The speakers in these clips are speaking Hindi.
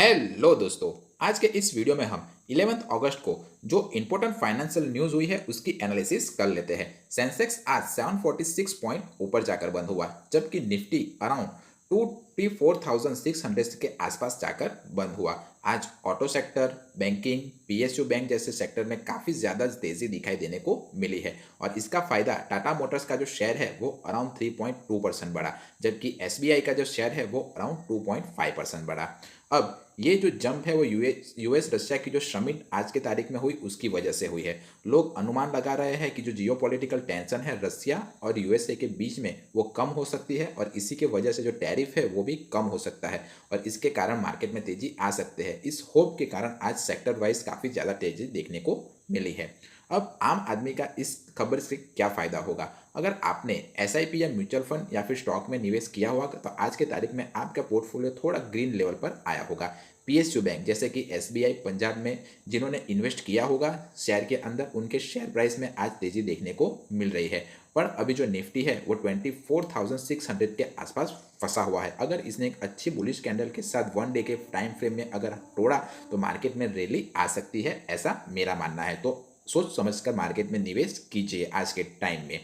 हेलो दोस्तों। आज के इस वीडियो में हम 11 अगस्त को जो इंपॉर्टेंट फाइनेंशियल न्यूज हुई है उसकी एनालिसिस कर लेते हैं। सेंसेक्स आज 746 पॉइंट ऊपर जाकर बंद हुआ, जबकि निफ्टी अराउंड 24,600 के आसपास जाकर बंद हुआ। आज auto sector, banking, PSU bank जैसे सेक्टर में काफ़ी ज़्यादा तेज़ी दिखाई देने को मिली है और इसका फायदा टाटा मोटर्स का जो शेयर है वो अराउंड 3.2% बढ़ा, जबकि एसबीआई का जो शेयर है वो अराउंड 2.5% बढ़ा। अब ये जो जंप है वो यूएस रशिया की जो समिट आज के तारीख में हुई उसकी वजह से हुई है। लोग अनुमान लगा रहे हैं कि जो जियोपॉलिटिकल टेंशन है रशिया और यूएसए के बीच में वो कम हो सकती है और इसी के वजह से जो टैरिफ है वो भी कम हो सकता है और इसके कारण मार्केट में तेजी आ सकते हैं। इस होप के कारण आज सेक्टर वाइज काफ़ी ज़्यादा तेजी देखने को मिली है। अब आम आदमी का इस खबर से क्या फ़ायदा होगा? अगर आपने एसआईपी या म्यूचुअल फंड या फिर स्टॉक में निवेश किया होगा तो आज के तारीख में आपका पोर्टफोलियो थोड़ा ग्रीन लेवल पर आया होगा। पीएसयू बैंक जैसे कि एसबीआई, पंजाब में जिन्होंने इन्वेस्ट किया होगा शेयर के अंदर, उनके शेयर प्राइस में आज तेजी देखने को मिल रही है। पर अभी जो निफ्टी है वो 24,600 के आसपास फंसा हुआ है। अगर इसने एक अच्छी बुलिश कैंडल के साथ वन डे के टाइम फ्रेम में अगर तोड़ा तो मार्केट में रैली आ सकती है, ऐसा मेरा मानना है। तो सोच समझकर मार्केट में निवेश कीजिए आज के टाइम में।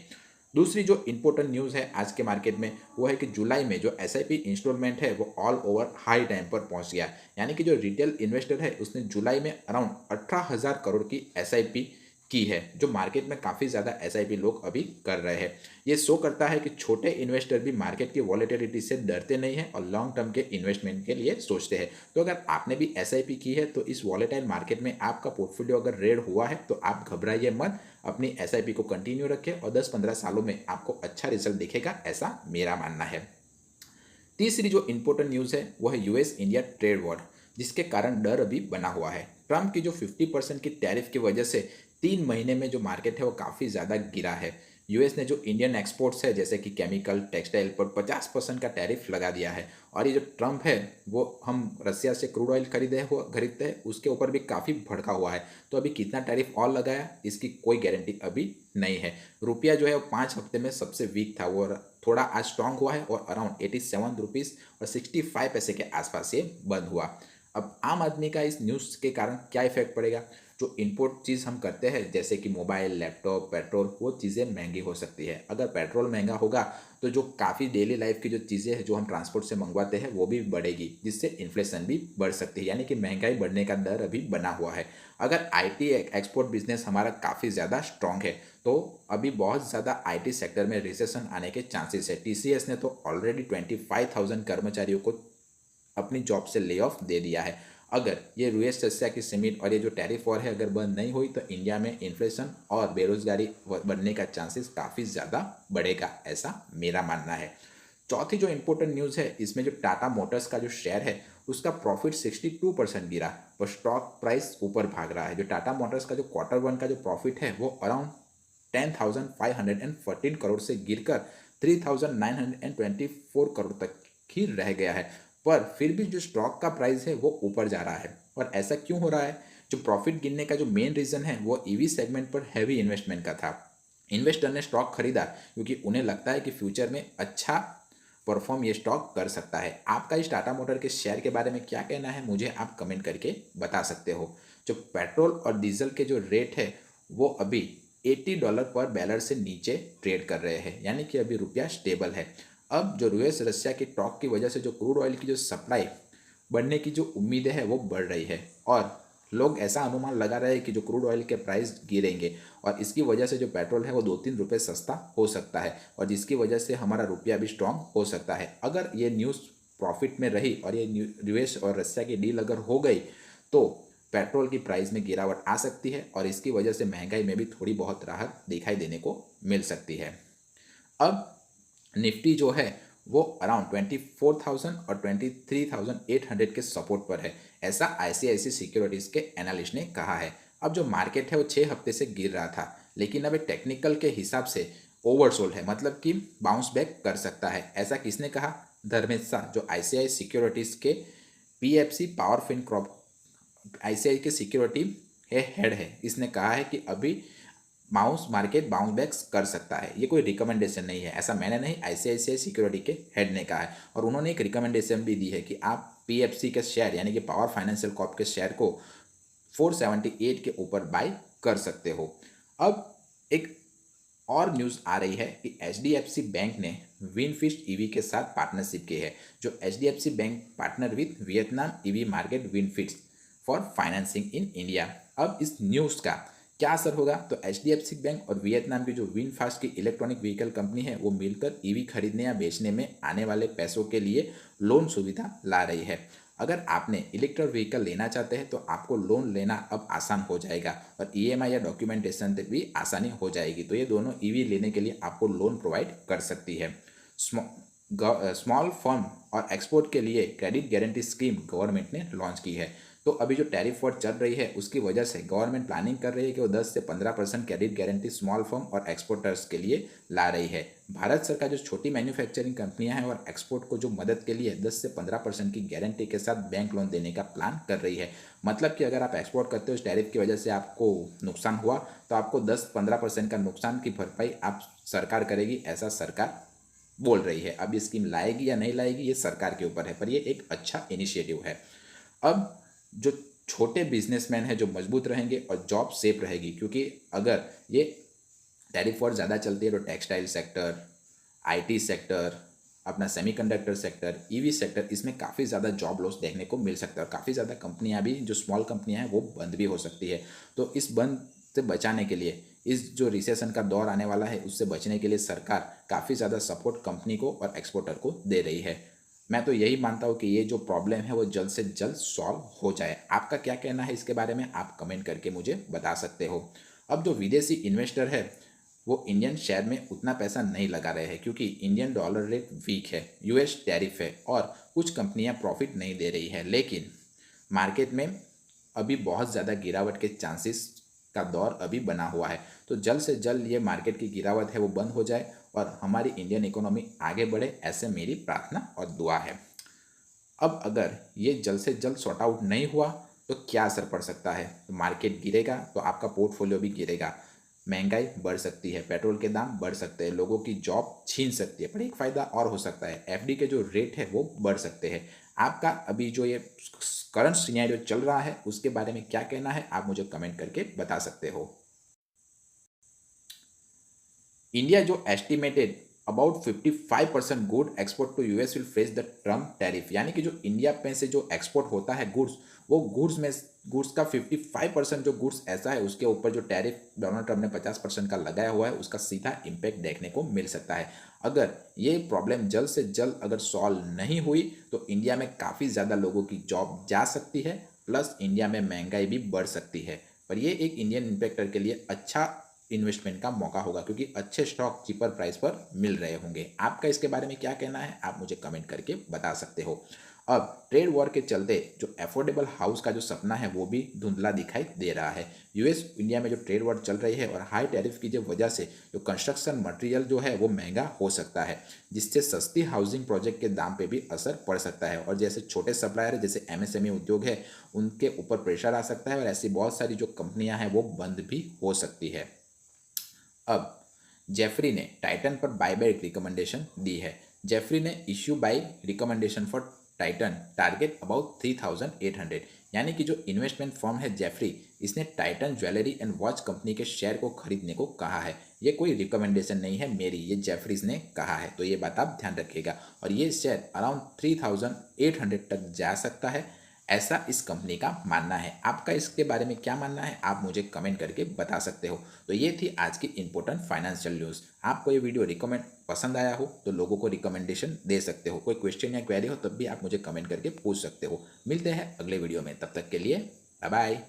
दूसरी जो इंपॉर्टेंट न्यूज़ है आज के मार्केट में वो है कि जुलाई में जो एसआईपी इंस्टॉलमेंट है वो ऑल ओवर हाई टाइम पर पहुंच गया। यानी कि जो रिटेल इन्वेस्टर है उसने जुलाई में अराउंड 18,000 करोड़ की एसआईपी की है, जो मार्केट में काफ़ी ज़्यादा एसआईपी लोग अभी कर रहे हैं। ये शो करता है कि छोटे इन्वेस्टर भी मार्केट की वॉलेटिलिटी से डरते नहीं हैं और लॉन्ग टर्म के इन्वेस्टमेंट के लिए सोचते हैं। तो अगर आपने भी एसआईपी की है तो इस वॉलेटाइल मार्केट में आपका पोर्टफोलियो अगर रेड हुआ है तो आप घबराइए मत, अपनी एसआईपी को कंटिन्यू रखें और 10-15 सालों में आपको अच्छा रिजल्ट दिखेगा, ऐसा मेरा मानना है। तीसरी जो इंपॉर्टेंट न्यूज़ है वो है यूएस इंडिया ट्रेड वॉर, जिसके कारण डर अभी बना हुआ है। ट्रंप की जो 50% की टैरिफ की वजह से 3 महीने में जो मार्केट है वो काफ़ी ज़्यादा गिरा है। यूएस ने जो इंडियन एक्सपोर्ट्स है जैसे कि केमिकल, टेक्सटाइल पर 50% का टैरिफ लगा दिया है और ये जो ट्रंप है वो हम रसिया से क्रूड ऑयल खरीदते हैं उसके ऊपर भी काफ़ी भड़का हुआ है। तो अभी कितना टैरिफ और लगाया इसकी कोई गारंटी अभी नहीं है। रुपया जो है वो 5 हफ्ते में सबसे वीक था, वो थोड़ा आज स्ट्रांग हुआ है और अराउंड 87 रुपीज़ और 65 पैसे के आसपास ये बंद हुआ। अब आम आदमी का इस न्यूज़ के कारण क्या इफेक्ट पड़ेगा? जो इम्पोर्ट चीज़ हम करते हैं जैसे कि मोबाइल, लैपटॉप, पेट्रोल, वो चीज़ें महंगी हो सकती है। अगर पेट्रोल महंगा होगा तो जो काफ़ी डेली लाइफ की जो चीज़ें हैं जो हम ट्रांसपोर्ट से मंगवाते हैं वो भी बढ़ेगी, जिससे इन्फ्लेशन भी बढ़ सकती है। यानी कि महंगाई बढ़ने का डर अभी बना हुआ है। अगर आईटी एक्सपोर्ट बिजनेस हमारा काफ़ी ज़्यादा स्ट्रॉन्ग है तो अभी बहुत ज़्यादा आईटी सेक्टर में रिसेशन आने के चांसेस है। टीसीएस ने तो ऑलरेडी 25,000 कर्मचारियों को अपनी जॉब से ले ऑफ दे दिया है। अगर ये यूएस रशिया की समिट और ये जो टैरिफ वॉर है अगर बंद नहीं हुई तो इंडिया में इन्फ्लेशन और बेरोजगारी बढ़ने का चांसेस काफ़ी ज़्यादा बढ़ेगा, ऐसा मेरा मानना है। चौथी जो इंपॉर्टेंट न्यूज़ है इसमें जो टाटा मोटर्स का जो शेयर है उसका प्रॉफिट 62% गिरा और स्टॉक प्राइस ऊपर भाग रहा है। जो टाटा मोटर्स का जो Q1 का जो प्रॉफिट है वो अराउंड 10,514 करोड़ से गिरकर 3,924 करोड़ तक ही रह गया है। पर फिर भी जो स्टॉक का प्राइस है वो ऊपर जा रहा है। और ऐसा क्यों हो रहा है? जो प्रॉफिट गिरने का जो मेन रीज़न है वो ईवी सेगमेंट पर हैवी इन्वेस्टमेंट का था। इन्वेस्टर ने स्टॉक खरीदा क्योंकि उन्हें लगता है कि फ्यूचर में अच्छा परफॉर्म ये स्टॉक कर सकता है। आपका इस टाटा मोटर के शेयर के बारे में क्या कहना है, मुझे आप कमेंट करके बता सकते हो। जो पेट्रोल और डीजल के जो रेट है वो अभी $80 पर बैरल से नीचे ट्रेड कर रहे हैं, यानी कि अभी रुपया स्टेबल है। अब जो यूएस रशिया की टॉक की वजह से जो क्रूड ऑयल की जो सप्लाई बढ़ने की जो उम्मीदें है वो बढ़ रही है और लोग ऐसा अनुमान लगा रहे हैं कि जो क्रूड ऑयल के प्राइस गिरेंगे और इसकी वजह से जो पेट्रोल है वो 2-3 रुपये सस्ता हो सकता है और जिसकी वजह से हमारा रुपया भी स्ट्रांग हो सकता है। अगर ये न्यूज़ प्रॉफिट में रही और ये यूएस और रशिया की डील अगर हो गई तो पेट्रोल की प्राइस में गिरावट आ सकती है और इसकी वजह से महंगाई में भी थोड़ी बहुत राहत दिखाई देने को मिल सकती है। अब निफ्टी जो है वो अराउंड 24,000 और 23,800 के सपोर्ट पर है, ऐसा आईसीआईसी सिक्योरिटीज़ के एनालिस्ट ने कहा है। अब जो मार्केट है वो 6 हफ्ते से गिर रहा था लेकिन अब टेक्निकल के हिसाब से ओवरसोल्ड है, मतलब कि बाउंस बैक कर सकता है। ऐसा किसने कहा? धर्मेश शाह, जो आईसीआई सिक्योरिटीज़ के PFC power fin corp ICI के सिक्योरिटी हेड है। इसने कहा है कि अभी मार्केट बाउंस बैक कर सकता है। ये कोई रिकमेंडेशन नहीं है, ऐसा मैंने नहीं, आईसीआईसीआई सिक्योरिटी के हेड ने कहा है और उन्होंने एक रिकमेंडेशन भी दी है कि आप PFC के शेयर यानी कि पावर फाइनेंशियल कॉर्प के शेयर को 478 के ऊपर बाय कर सकते हो। अब एक और न्यूज़ आ रही है कि HDFC बैंक ने विनफिश ईवी के साथ पार्टनरशिप की है। जो HDFC bank partner with Vietnam EV market VinFast for financing in India. अब इस न्यूज़ का क्या असर होगा, तो HDFC बैंक और वियतनाम की जो विनफास्ट की इलेक्ट्रॉनिक व्हीकल कंपनी है वो मिलकर ईवी खरीदने या बेचने में आने वाले पैसों के लिए लोन सुविधा ला रही है। अगर आपने इलेक्ट्रिक व्हीकल लेना चाहते हैं तो आपको लोन लेना अब आसान हो जाएगा और EMI या डॉक्यूमेंटेशन तक भी आसानी हो जाएगी। तो ये दोनों ईवी लेने के लिए आपको लोन प्रोवाइड कर सकती है। स्मॉल फर्म और एक्सपोर्ट के लिए क्रेडिट गारंटी स्कीम गवर्नमेंट ने लॉन्च की है। तो अभी जो टैरिफ वॉर चल रही है उसकी वजह से गवर्नमेंट प्लानिंग कर रही है कि वो 10 से 15% क्रेडिट गारंटी स्मॉल फर्म और एक्सपोर्टर्स के लिए ला रही है। भारत सरकार जो छोटी मैन्युफैक्चरिंग कंपनियां हैं और एक्सपोर्ट को जो मदद के लिए 10 से 15% की गारंटी के साथ बैंक लोन देने का प्लान कर रही है। मतलब कि अगर आप एक्सपोर्ट करते हो, इस टैरिफ की वजह से आपको नुकसान हुआ तो आपको 10-15% का नुकसान की भरपाई आप सरकार करेगी, ऐसा सरकार बोल रही है। अब ये स्कीम लाएगी या नहीं लाएगी ये सरकार के ऊपर है, पर ये एक अच्छा इनिशिएटिव है। अब जो छोटे बिजनेसमैन हैं जो मजबूत रहेंगे और जॉब सेफ रहेगी, क्योंकि अगर ये टैरिफ वॉर ज़्यादा चलती है तो टेक्सटाइल सेक्टर, IT सेक्टर, अपना सेमीकंडक्टर सेक्टर, EV सेक्टर, इसमें काफ़ी ज़्यादा जॉब लॉस देखने को मिल सकता है और काफ़ी ज़्यादा कंपनियां भी जो स्मॉल कंपनियां हैं वो बंद भी हो सकती है। तो इस बंद से बचाने के लिए, इस जो रिसेशन का दौर आने वाला है उससे बचने के लिए सरकार काफ़ी ज़्यादा सपोर्ट कंपनी को और एक्सपोर्टर को दे रही है। मैं तो यही मानता हूँ कि ये जो प्रॉब्लम है वो जल्द से जल्द सॉल्व हो जाए। आपका क्या कहना है इसके बारे में, आप कमेंट करके मुझे बता सकते हो। अब जो विदेशी इन्वेस्टर है वो इंडियन शेयर में उतना पैसा नहीं लगा रहे हैं क्योंकि इंडियन डॉलर रेट वीक है, US टैरिफ है और कुछ कंपनियां प्रॉफिट नहीं दे रही है। लेकिन मार्केट में अभी बहुत ज़्यादा गिरावट के चांसेस का दौर अभी बना हुआ है। तो जल्द से जल्द ये मार्केट की गिरावट है वो बंद हो जाए और हमारी इंडियन इकोनॉमी आगे बढ़े, ऐसे मेरी प्रार्थना और दुआ है। अब अगर ये जल्द से जल्द सॉर्ट आउट नहीं हुआ तो क्या असर पड़ सकता है, तो मार्केट गिरेगा तो आपका पोर्टफोलियो भी गिरेगा, महंगाई बढ़ सकती है, पेट्रोल के दाम बढ़ सकते हैं, लोगों की जॉब छीन सकती है। पर एक फ़ायदा और हो सकता है, FD के जो रेट है वो बढ़ सकते हैं। आपका अभी जो ये करंट सिनेरियो चल रहा है उसके बारे में क्या कहना है, आप मुझे कमेंट करके बता सकते हो। इंडिया जो estimated about 55% good export to US will face the Trump tariff, यानी कि जो इंडिया में से जो एक्सपोर्ट होता है गुड्स, वो गुड्स का 55% जो गुड्स ऐसा है उसके ऊपर जो टैरिफ डोनाल्ड ट्रम्प ने 50% का लगाया हुआ है उसका सीधा इम्पैक्ट देखने को मिल सकता है। अगर ये प्रॉब्लम जल्द से जल्द अगर सॉल्व नहीं हुई तो इंडिया में काफ़ी ज़्यादा लोगों की जॉब जा सकती है, प्लस इंडिया में महंगाई भी बढ़ सकती है। पर ये एक इंडियन इन्वेस्टर के लिए अच्छा इन्वेस्टमेंट का मौका होगा क्योंकि अच्छे स्टॉक चीपर प्राइस पर मिल रहे होंगे। आपका इसके बारे में क्या कहना है, आप मुझे कमेंट करके बता सकते हो। अब ट्रेड वॉर के चलते जो अफोर्डेबल हाउस का जो सपना है वो भी धुंधला दिखाई दे रहा है। US इंडिया में जो ट्रेड वॉर चल रही है और हाई टैरिफ की जो वजह से जो कंस्ट्रक्शन मटेरियल जो है वो महंगा हो सकता है, जिससे सस्ती हाउसिंग प्रोजेक्ट के दाम पे भी असर पड़ सकता है और जैसे छोटे सप्लायर है जैसे MSME उद्योग है उनके ऊपर प्रेशर आ सकता है और ऐसी बहुत सारी जो कंपनियां हैं वो बंद भी हो सकती है। अब जेफरी ने टाइटन पर बायबैक रिकमेंडेशन दी है। जेफरी ने issue bye recommendation for Titan target about 3800, यानी कि जो इन्वेस्टमेंट फर्म है जेफरी, इसने Titan jewellery and watch company के शेयर को खरीदने को कहा है। ये कोई रिकमेंडेशन नहीं है मेरी, ये जेफरीज ने कहा है, तो ये बात आप ध्यान रखिएगा। और ये शेयर अराउंड 3800 तक जा सकता है, ऐसा इस कंपनी का मानना है। आपका इसके बारे में क्या मानना है, आप मुझे कमेंट करके बता सकते हो। तो ये थी आज की इंपॉर्टेंट फाइनेंशियल न्यूज़। आपको ये वीडियो रिकमेंड पसंद आया हो तो लोगों को रिकमेंडेशन दे सकते हो। कोई क्वेश्चन या क्वेरी हो तब भी आप मुझे कमेंट करके पूछ सकते हो। मिलते हैं अगले वीडियो में, तब तक के लिए बाय बाय।